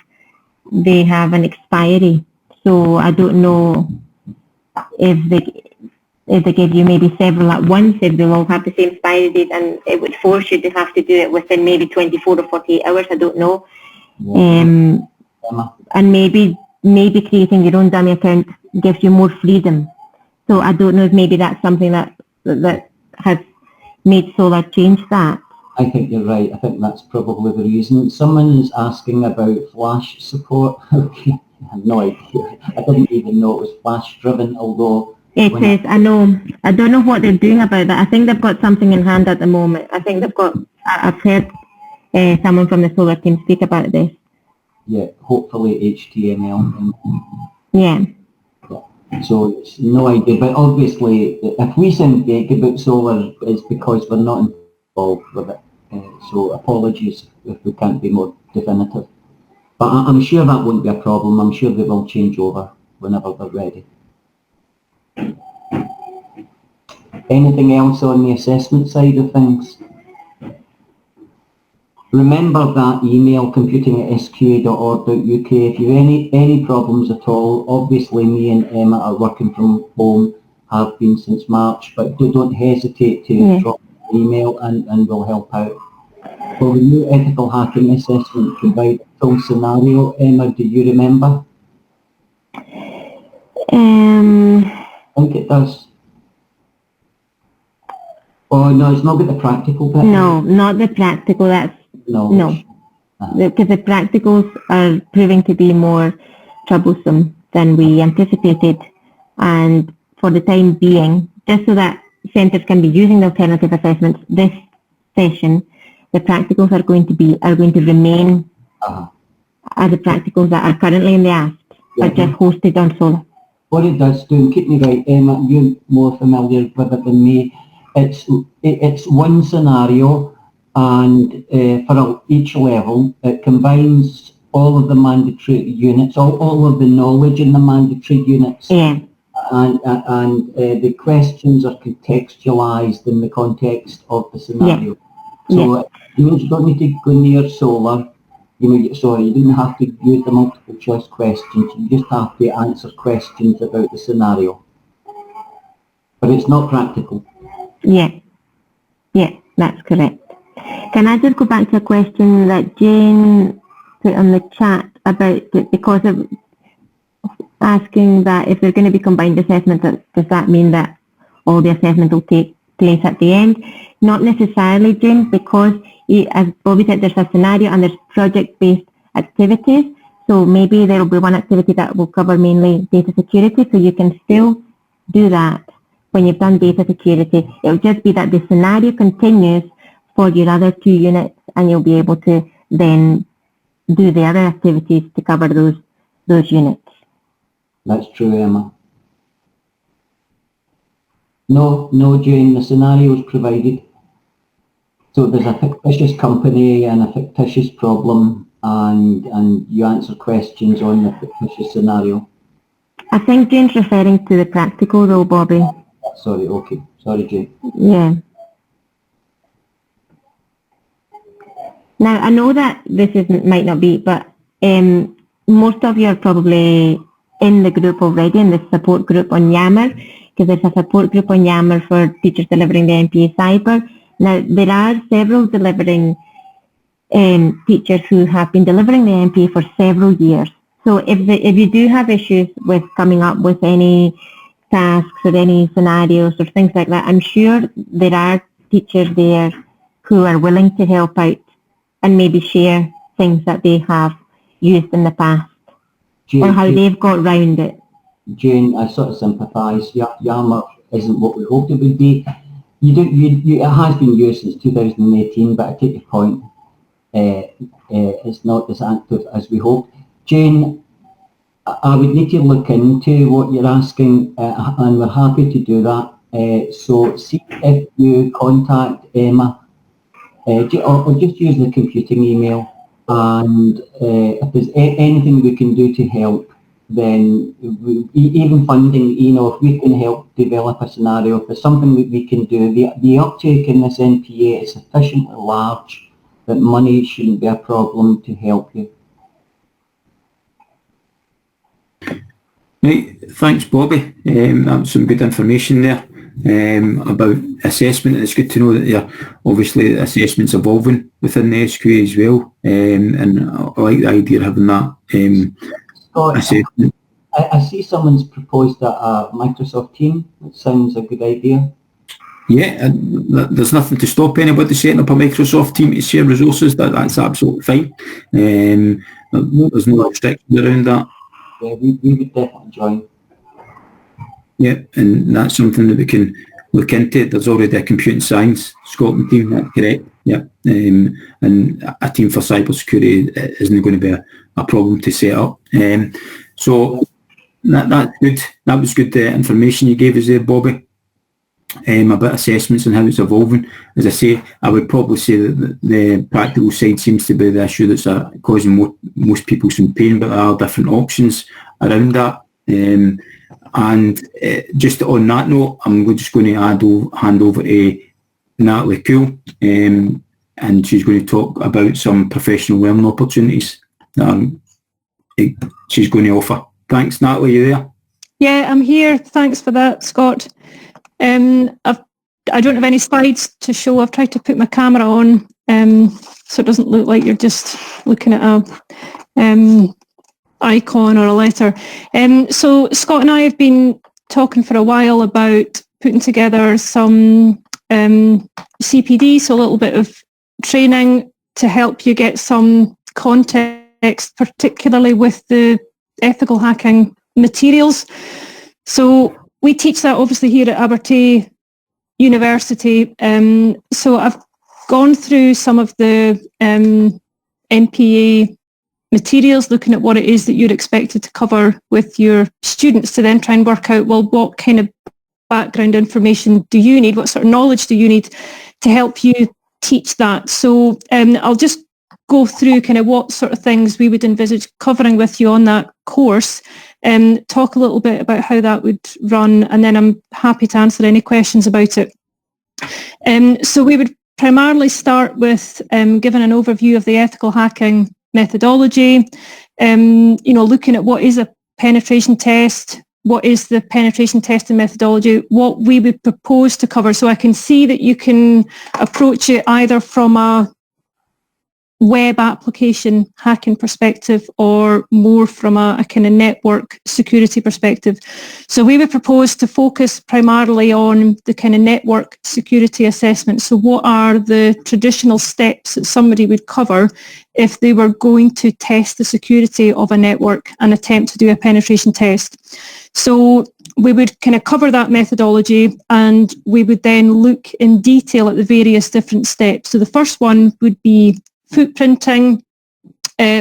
[SPEAKER 2] an expiry. So I don't know if they give you maybe several at once, if they'll all have the same expiry date, and it would force you to have to do it within maybe 24 or 48 hours, I don't know.
[SPEAKER 3] Yeah.
[SPEAKER 2] And maybe creating your own dummy account gives you more freedom. So I don't know if maybe that's something that has made Solar change that.
[SPEAKER 3] I think you're right. I think that's probably the reason. Someone is asking about Flash support. I have no idea. I didn't even know it was Flash driven, although
[SPEAKER 2] it is, I know. I don't know what they're doing about that. I think they've got something in hand at the moment. I think they've got, I've heard someone from the Solar team speak about this.
[SPEAKER 3] Yeah, hopefully HTML.
[SPEAKER 2] Yeah.
[SPEAKER 3] So it's no idea, but obviously if we send Gigabit Solar, it's because we're not involved with it. So apologies if we can't be more definitive. But I'm sure that won't be a problem. I'm sure they will change over whenever they're ready. Anything else on the assessment side of things? Remember that email, computing@sqa.org.uk. If you have any problems at all, obviously me and Emma are working from home, have been since March, but don't hesitate to drop an email and we'll help out. For the new ethical hacking assessment, provide a full scenario. Emma, do you remember? I think it does. Oh no, it's not got the practical bit.
[SPEAKER 2] No, not the practical. No. Because the practicals are proving to be more troublesome than we anticipated, and for the time being, just so that centres can be using the alternative assessments this session, the practicals are going to remain as the practicals that are currently in the ASP, but just hosted on Solar.
[SPEAKER 3] What it does do, and keep me right, Emma, you're more familiar with it than me, it's one scenario, and for each level, it combines all of the mandatory units, all of the knowledge in the mandatory units.
[SPEAKER 2] Yeah.
[SPEAKER 3] And the questions are contextualised in the context of the scenario.
[SPEAKER 2] Yeah.
[SPEAKER 3] So it means you don't need to go near Solar. You don't have to use the multiple choice questions. You just have to answer questions about the scenario. But it's not practical.
[SPEAKER 2] Yeah, that's correct. Can I just go back to a question that Jane put on the chat about because of asking that if they're going to be combined assessments, does that mean that all the assessment will take place at the end? Not necessarily, Jane, because as Bobby said, there's a scenario and there's project-based activities. So maybe there will be one activity that will cover mainly data security, so you can still do that when you've done data security. It will just be that the scenario continues for your other two units, and you'll be able to then do the other activities to cover those units.
[SPEAKER 3] That's true, Emma. No, Jane, the scenario is provided. So there's a fictitious company and a fictitious problem, and you answer questions on the fictitious scenario.
[SPEAKER 2] I think Jane's referring to the practical though, Bobby.
[SPEAKER 3] Sorry, okay. Sorry, Jane.
[SPEAKER 2] Yeah. Now, I know that might not be, but most of you are probably in the group already, in the support group on Yammer, because there's a support group on Yammer for teachers delivering the NPA Cyber. Now, there are several delivering teachers who have been delivering the NPA for several years. So if you do have issues with coming up with any tasks or any scenarios or things like that, I'm sure there are teachers there who are willing to help out and maybe share things that they have used in the past,
[SPEAKER 3] Jane,
[SPEAKER 2] or how they've got round it.
[SPEAKER 3] Jane, I sort of sympathise. Yammer isn't what we hoped it would be. It has been used since 2018, but I take your point. It's not as active as we hoped. Jane, I would need to look into what you're asking, and we're happy to do that. So see if you contact Emma, or just use the computing email, and if there's anything we can do to help, then even funding, if we can help develop a scenario, if there's something that we can do, the uptake in this NPA is sufficiently large that money shouldn't be a problem to help you.
[SPEAKER 1] Right, thanks Bobby. That was some good information there about assessment. It's good to know that obviously assessment's evolving within the SQA as well, and I like the idea of having that
[SPEAKER 3] Scott,
[SPEAKER 1] assessment.
[SPEAKER 3] I see someone's proposed a Microsoft team. That sounds a good idea.
[SPEAKER 1] Yeah, there's nothing to stop anybody setting up a Microsoft team to share resources. That's absolutely fine. There's no restrictions around that.
[SPEAKER 3] Yeah, we would definitely join.
[SPEAKER 1] Yeah, and that's something that we can look into. There's already a computing science Scotland team, that's correct. Yeah, and a team for cyber security isn't going to be a problem to set up. So that's good. That was good information you gave us there, Bobby. About assessments and how it's evolving. As I say, I would probably say that the practical side seems to be the issue that's causing most people some pain, but there are different options around that. And just on that note, I'm just going to hand over to Natalie Cool, and she's going to talk about some professional learning opportunities that she's going to offer. Thanks, Natalie, are you there?
[SPEAKER 4] Yeah, I'm here. Thanks for that, Scott. I don't have any slides to show. I've tried to put my camera on so it doesn't look like you're just looking at a icon or a letter. So Scott and I have been talking for a while about putting together some CPD, so a little bit of training to help you get some context, particularly with the ethical hacking materials. So we teach that obviously here at Abertay University. So I've gone through some of the NPA materials, looking at what it is that you're expected to cover with your students to then try and work out, well, what kind of background information do you need? What sort of knowledge do you need to help you teach that? So I'll just go through kind of what sort of things we would envisage covering with you on that course, and talk a little bit about how that would run, and then I'm happy to answer any questions about it. So we would primarily start with giving an overview of the ethical hacking methodology, looking at what is a penetration test, what is the penetration testing methodology, what we would propose to cover. So I can see that you can approach it either from a web application hacking perspective or more from a kind of network security perspective. So we would propose to focus primarily on the kind of network security assessment. So what are the traditional steps that somebody would cover if they were going to test the security of a network and attempt to do a penetration test? So we would kind of cover that methodology, and we would then look in detail at the various different steps. So the first one would be footprinting,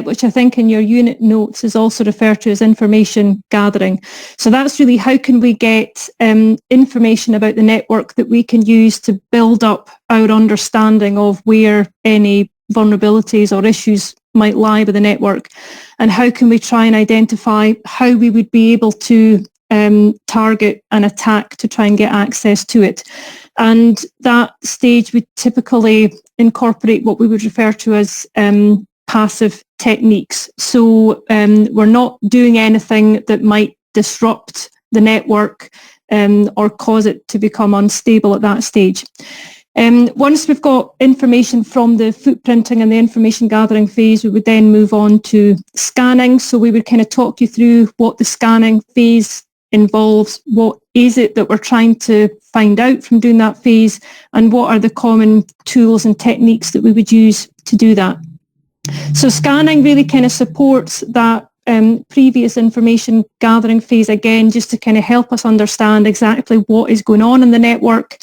[SPEAKER 4] which I think in your unit notes is also referred to as information gathering. So that's really how can we get information about the network that we can use to build up our understanding of where any vulnerabilities or issues might lie with the network, and how can we try and identify how we would be able to target an attack to try and get access to it. And that stage would typically incorporate what we would refer to as passive techniques. So we're not doing anything that might disrupt the network or cause it to become unstable at that stage. Once we've got information from the footprinting and the information gathering phase, we would then move on to scanning. So we would kind of talk you through what the scanning phase involves, what is it that we're trying to find out from doing that phase, and what are the common tools and techniques that we would use to do that. So scanning really kind of supports that previous information gathering phase again, just to kind of help us understand exactly what is going on in the network.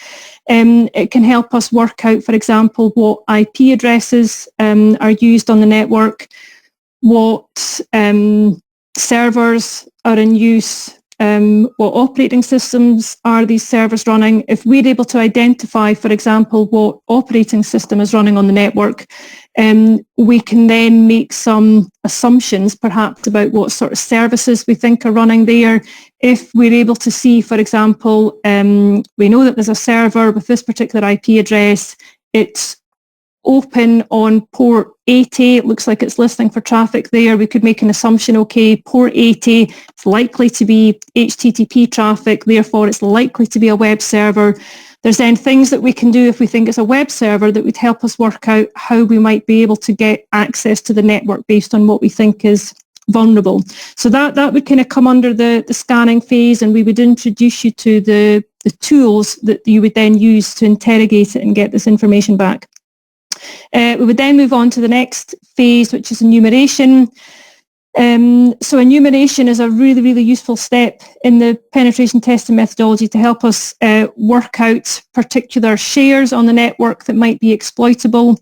[SPEAKER 4] It can help us work out, for example, what IP addresses are used on the network, what servers are in use, what operating systems are these servers running. If we're able to identify, for example, what operating system is running on the network, we can then make some assumptions perhaps about what sort of services we think are running there. If we're able to see, for example, we know that there's a server with this particular IP address, it's open on port 80, it looks like it's listening for traffic there, we could make an assumption, okay, port 80, it's likely to be HTTP traffic, therefore it's likely to be a web server. There's then things that we can do if we think it's a web server that would help us work out how we might be able to get access to the network based on what we think is vulnerable. So that would kind of come under the scanning phase, and we would introduce you to the tools that you would then use to interrogate it and get this information back. We would then move on to the next phase, which is enumeration. So enumeration is a really, really useful step in the penetration testing methodology to help us work out particular shares on the network that might be exploitable.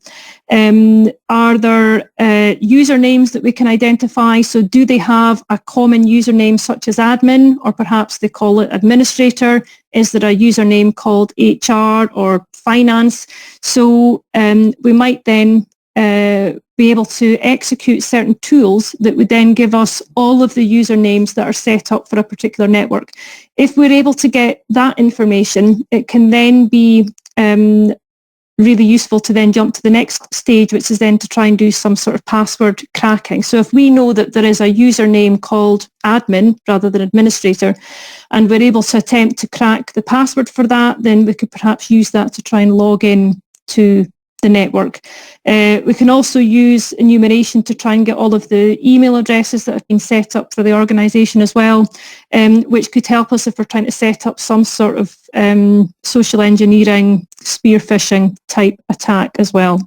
[SPEAKER 4] Are there usernames that we can identify? So do they have a common username such as admin, or perhaps they call it administrator? Is there a username called HR or finance? So we might then be able to execute certain tools that would then give us all of the usernames that are set up for a particular network. If we're able to get that information, it can then be really useful to then jump to the next stage, which is then to try and do some sort of password cracking. So if we know that there is a username called admin rather than administrator, and we're able to attempt to crack the password for that, then we could perhaps use that to try and log in to the network. We can also use enumeration to try and get all of the email addresses that have been set up for the organisation as well, which could help us if we're trying to set up some sort of social engineering, spear phishing type attack as well.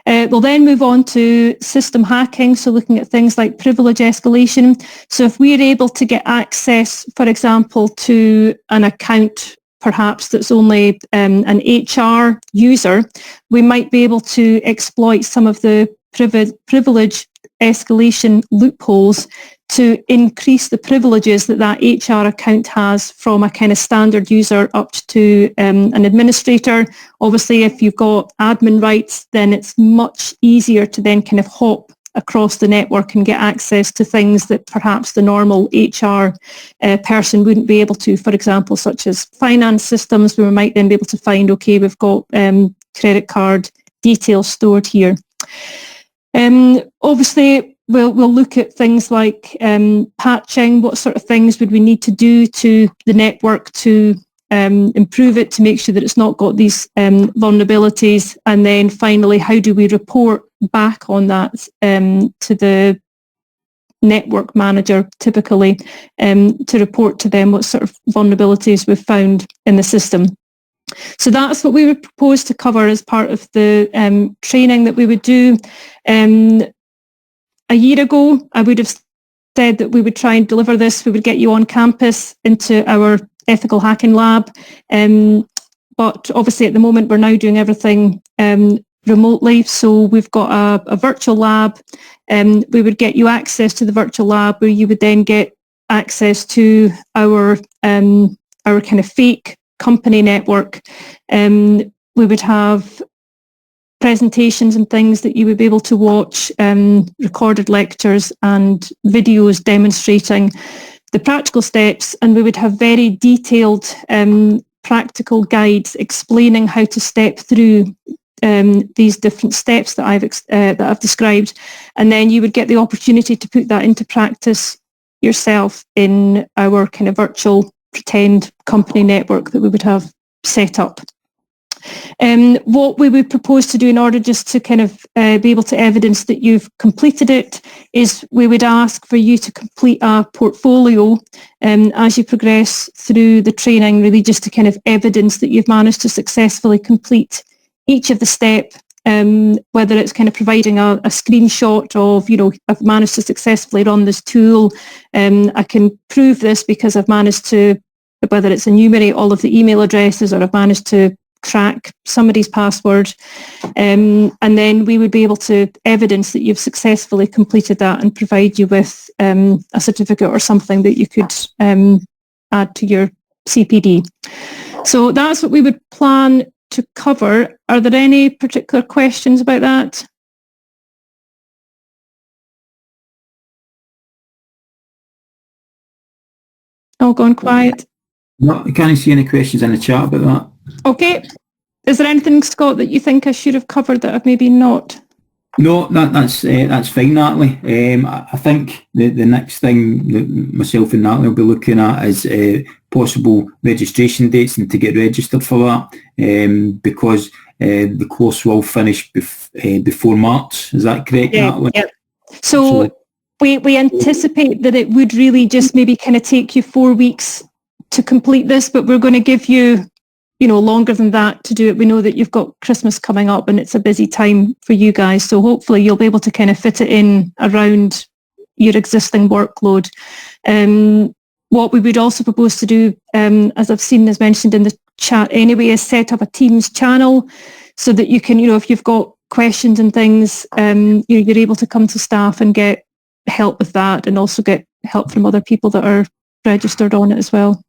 [SPEAKER 4] We'll then move on to system hacking, so looking at things like privilege escalation. So if we're able to get access, for example, to an account perhaps that's only an HR user, we might be able to exploit some of the privilege escalation loopholes to increase the privileges that that HR account has from a kind of standard user up to an administrator. Obviously, if you've got admin rights, then it's much easier to then kind of hop across the network and get access to things that perhaps the normal HR person wouldn't be able to, for example, such as finance systems, where we might then be able to find, okay, we've got credit card details stored here. Obviously, we'll look at things like patching. What sort of things would we need to do to the network to improve it, to make sure that it's not got these vulnerabilities? And then finally, how do we report back on that to the network manager, typically, to report to them what sort of vulnerabilities we've found in the system. So that's what we would propose to cover as part of the training that we would do. A year ago, I would have said that we would try and deliver this. We would get you on campus into our ethical hacking lab. But obviously at the moment, we're now doing everything remotely. So we've got a virtual lab. We would get you access to the virtual lab, where you would then get access to our kind of fake company network. We would have presentations and things that you would be able to watch, recorded lectures and videos demonstrating the practical steps, and we would have very detailed practical guides explaining how to step through these different steps that I've described, and then you would get the opportunity to put that into practice yourself in our kind of virtual pretend company network that we would have set up. What we would propose to do in order just to kind of be able to evidence that you've completed it is we would ask for you to complete a portfolio as you progress through the training, really just to kind of evidence that you've managed to successfully complete each of the steps, whether it's kind of providing a screenshot of, you know, I've managed to successfully run this tool, I can prove this because I've managed to, whether it's enumerate all of the email addresses or I've managed to crack somebody's password, and then we would be able to evidence that you've successfully completed that and provide you with a certificate or something that you could add to your CPD. So that's what we would plan to cover. Are there any particular questions about that? All gone quiet?
[SPEAKER 1] No, I can't see any questions in the chat about that.
[SPEAKER 4] Okay. Is there anything, Scott, that you think I should have covered that I've maybe not?
[SPEAKER 1] No, that's fine, Natalie. I think the next thing that myself and Natalie will be looking at is possible registration dates and to get registered for that, because the course will finish before March. Is that correct, Natalie?
[SPEAKER 4] Yeah. So we anticipate that it would really just maybe kind of take you 4 weeks to complete this, but we're going to give you, you know, longer than that to do it. We know that you've got Christmas coming up and it's a busy time for you guys. So hopefully you'll be able to kind of fit it in around your existing workload. What we would also propose to do, as I've seen as mentioned in the chat anyway, is set up a Teams channel so that you can, you know, if you've got questions and things, you're able to come to staff and get help with that, and also get help from other people that are registered on it as well.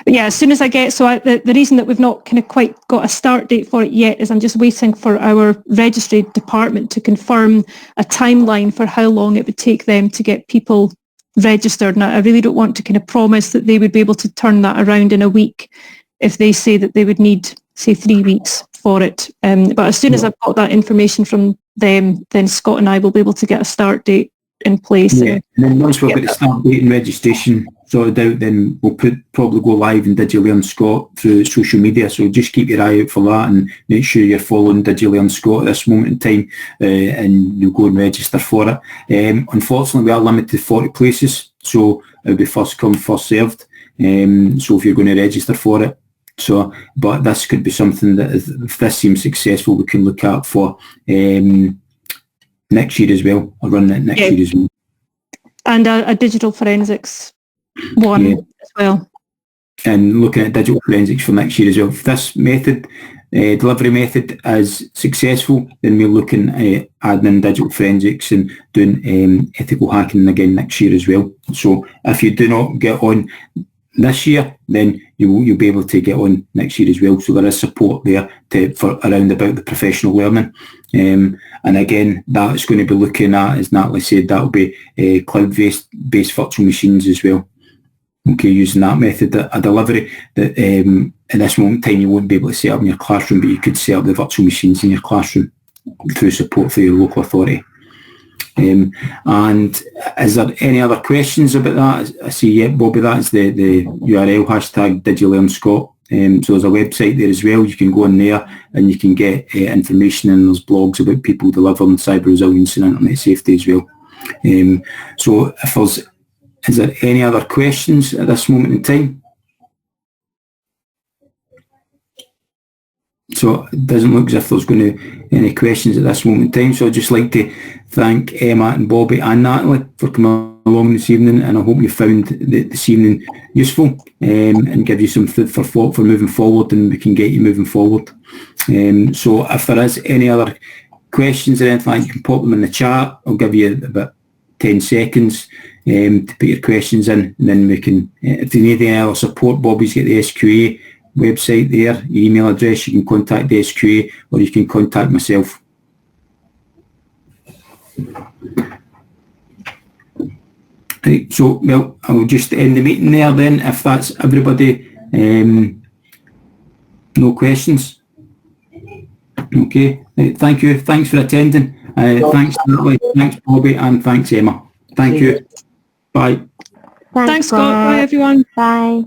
[SPEAKER 4] But yeah, as soon as I get, the reason that we've not kind of quite got a start date for it yet is I'm just waiting for our registry department to confirm a timeline for how long it would take them to get people registered. Now, I really don't want to kind of promise that they would be able to turn that around in a week if they say that they would need, say, 3 weeks for it. But as soon as I've got that information from them, then Scott and I will be able to get a start date in place.
[SPEAKER 1] Yeah, and then once we've got the start date and registration sorted out, then we'll probably go live in DigiLearn Scott through social media. So just keep your eye out for that and make sure you're following DigiLearn Scott at this moment in time, and you'll go and register for it. Unfortunately, we are limited to 40 places, so it'll be first come, first served. So if you're going to register for it. So, but this could be something that, if this seems successful, we can look at for next year as well. I'll run that next year as well.
[SPEAKER 4] And a digital forensics one as well.
[SPEAKER 1] And looking at digital forensics for next year as well. If this method, delivery method, is successful, then we're looking at adding in digital forensics and doing ethical hacking again next year as well. So if you do not get on this year, then you'll be able to get on next year as well. So there is support there for around about the professional learning. And again, that's going to be looking at, as Natalie said, that will be cloud-based virtual machines as well. Okay, using that method, a delivery that at this moment in time you won't be able to set up in your classroom, but you could set up the virtual machines in your classroom through support for your local authority. And is there any other questions about that? I see, Bobby, that's the URL, hashtag DigiLearn Scott. So there's a website there as well. You can go in there and you can get information, and there's blogs about people delivering cyber resilience and internet safety as well. So is there any other questions at this moment in time? So it doesn't look as if there's going to be any questions at this moment in time. So I'd just like to thank Emma and Bobby and Natalie for coming along this evening, and I hope you found this evening useful, and give you some food for thought for moving forward, and we can get you moving forward. So if there is any other questions or anything, you can pop them in the chat. I'll give you about 10 seconds to put your questions in, and then we can, if you need any other support, Bobby's got the SQA website there, email address. You can contact the SQA or you can contact myself. Right, so, well, I'll just end the meeting there then, if that's everybody. No questions? Okay, right, thank you. Thanks for attending. Thanks, Natalie. Thanks, Bobby, and thanks, Emma. Thank you. Bye.
[SPEAKER 4] Thanks, Scott. Bye, everyone.
[SPEAKER 2] Bye.